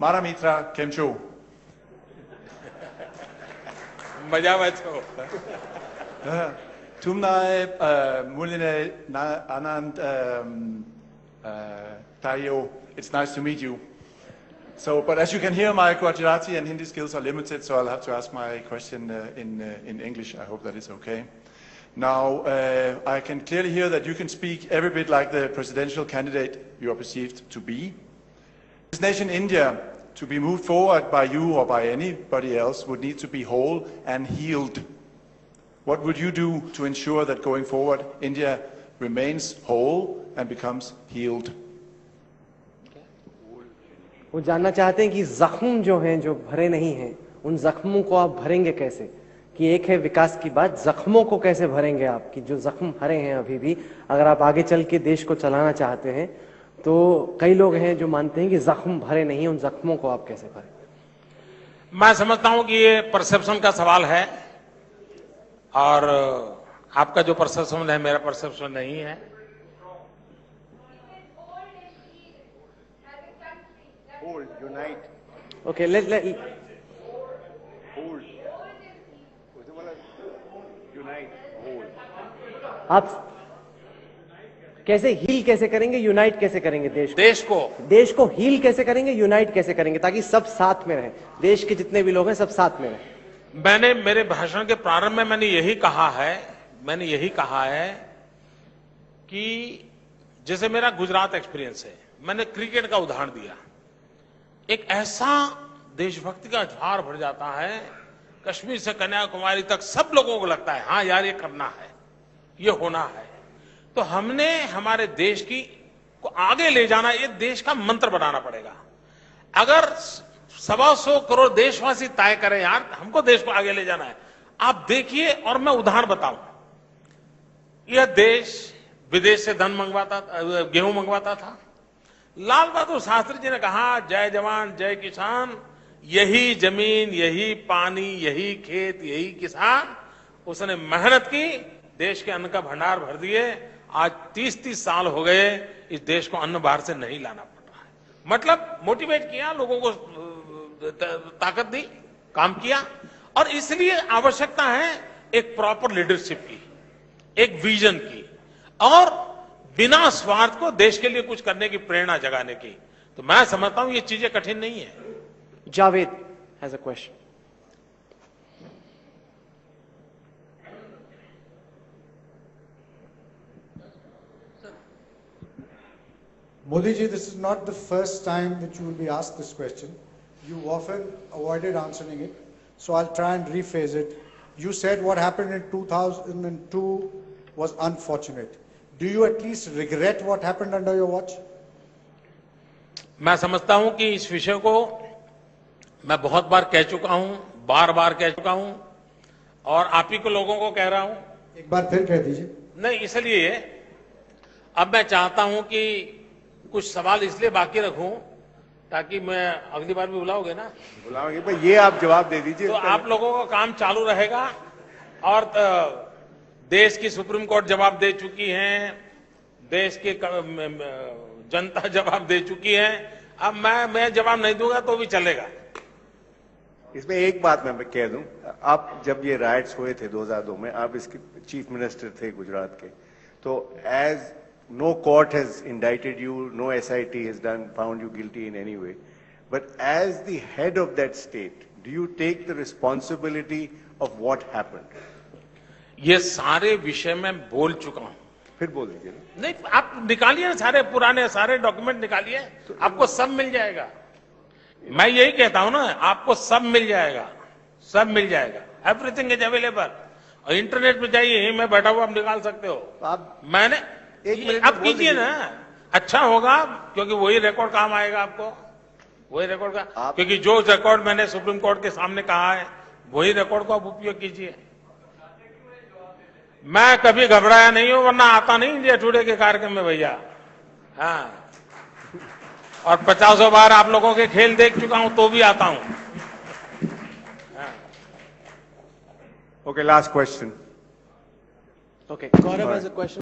મારા મિત્ર કેમ છો? મજામાં છો. Tumnai Muline Anand Tayo. It's nice to meet you. So, but as you can hear, my Gujarati and Hindi skills are limited, so I'll have to ask my question in English. I hope that is okay. Now, I can clearly hear that you can speak every bit like the presidential candidate you are perceived to be. This nation, India, to be moved forward by you or by anybody else, would need to be whole and healed. What would you do to ensure that going forward, India remains whole and becomes healed? वो जानना चाहते हैं कि जख्म जो हैं, जो भरे नहीं हैं, उन जख्मों को आप भरेंगे कैसे? कि एक है विकास की बात, जख्मों को कैसे भरेंगे आप? कि जो जख्म भरे हैं अभी भी, अगर आप आगे चल के देश को चलाना चाहते हैं, तो कई लोग हैं जो मानते हैं कि जख्म भरे नहीं, उन जख्मों को आप कैसे भरें? मैं समझता हूं कि ये परसेप्शन का सवाल है, और आपका जो परसेप्शन है मेरा परसेप्शन नहीं है. Hold, unite. Okay, let Hold. Unite, hold. आप कैसे हील कैसे करेंगे, यूनाइट कैसे करेंगे देश को हील कैसे करेंगे, यूनाइट कैसे करेंगे, ताकि सब साथ में रहें, देश के जितने भी लोग हैं सब साथ में रहें? मैंने मेरे भाषण के प्रारंभ में मैंने यही कहा है कि जैसे मेरा गुजरात एक्सपीरियंस है, मैंने क्रिकेट का उदाहरण दिया. एक ऐसा देशभक्ति का ज्वार भर जाता है, कश्मीर से कन्याकुमारी तक सब लोगों को लगता है हाँ यार ये करना है, ये होना है. तो हमने हमारे देश को आगे ले जाना, ये देश का मंत्र बनाना पड़ेगा. अगर 125 करोड़ देशवासी तय करें यार हमको देश को आगे ले जाना है, आप देखिए. और मैं उदाहरण बताऊं, यह देश विदेश से धन मंगवाता, गेहूं मंगवाता था. लाल बहादुर शास्त्री जी ने कहा जय जवान जय किसान, यही जमीन यही पानी यही खेत यही किसान. उसने मेहनत की, देश के अन्न का भंडार भर दिए. आज 30-30 साल हो गए, इस देश को अन्न बाहर से नहीं लाना पड़ रहा है. मतलब मोटिवेट किया, लोगों को ताकत दी, काम किया. और इसलिए आवश्यकता है एक प्रॉपर लीडरशिप की, एक विजन की, और बिना स्वार्थ को देश के लिए कुछ करने की प्रेरणा जगाने की. तो मैं समझता हूं ये चीजें कठिन नहीं है. Javed has a question. Modi ji, this is not the first time that you will be asked this question. You often avoided answering it, so I'll try and rephrase it. You said what happened in 2002 was unfortunate. Do you at least regret what happened under your watch? मैं समझता हूं कि इस विषय को मैं बहुत बार कह चुका हूं, बार-बार कह चुका हूं, और आप ही को लोगों को कह रहा हूं. एक बार फिर कह दीजिए. नहीं, इसलिए अब मैं चाहता हूं कि कुछ सवाल इसलिए बाकी रखूं ताकि मैं अगली बार भी बुलाओगे ना, बुलाओगे भाई, ये आप जवाब दे दीजिए. तो आप लोगों का काम चालू रहेगा. और देश की सुप्रीम कोर्ट जवाब दे चुकी है, देश की जनता जवाब दे चुकी है. अब मैं जवाब नहीं दूंगा तो भी चलेगा. इसमें एक बात मैं कह दूं, आप जब ये राइट्स हुए थे 2002 में, आप इसके चीफ मिनिस्टर थे गुजरात के, तो as no court has indicted you, no SIT has found you guilty in any way, but as the head of that state, do you take the responsibility of what happened? ये सारे विषय में बोल चुका हूं. फिर बोल दीजिए. नहीं, आप निकालिए ना, सारे पुराने सारे डॉक्यूमेंट निकालिए, आपको सब मिल जाएगा. मैं यही कहता हूं ना, आपको सब मिल जाएगा, सब मिल जाएगा. Everything is available. और इंटरनेट पे जाइए, यही मैं बैठा हुआ, आप निकाल सकते हो. मैंने आप कीजिए ना, अच्छा होगा, क्योंकि वही रिकॉर्ड काम आएगा आपको, वही रिकॉर्ड का. क्योंकि जो रिकॉर्ड मैंने सुप्रीम कोर्ट के सामने कहा है, वही रिकॉर्ड को आप उपयोग कीजिए. मैं कभी घबराया नहीं हूं, वरना आता नहीं इंडिया टुडे के कार्यक्रम में भैया. हाँ, और 50 बार आप लोगों के खेल देख चुका हूं, तो भी आता हूं. Okay, last question. Okay, Gaurav has a question.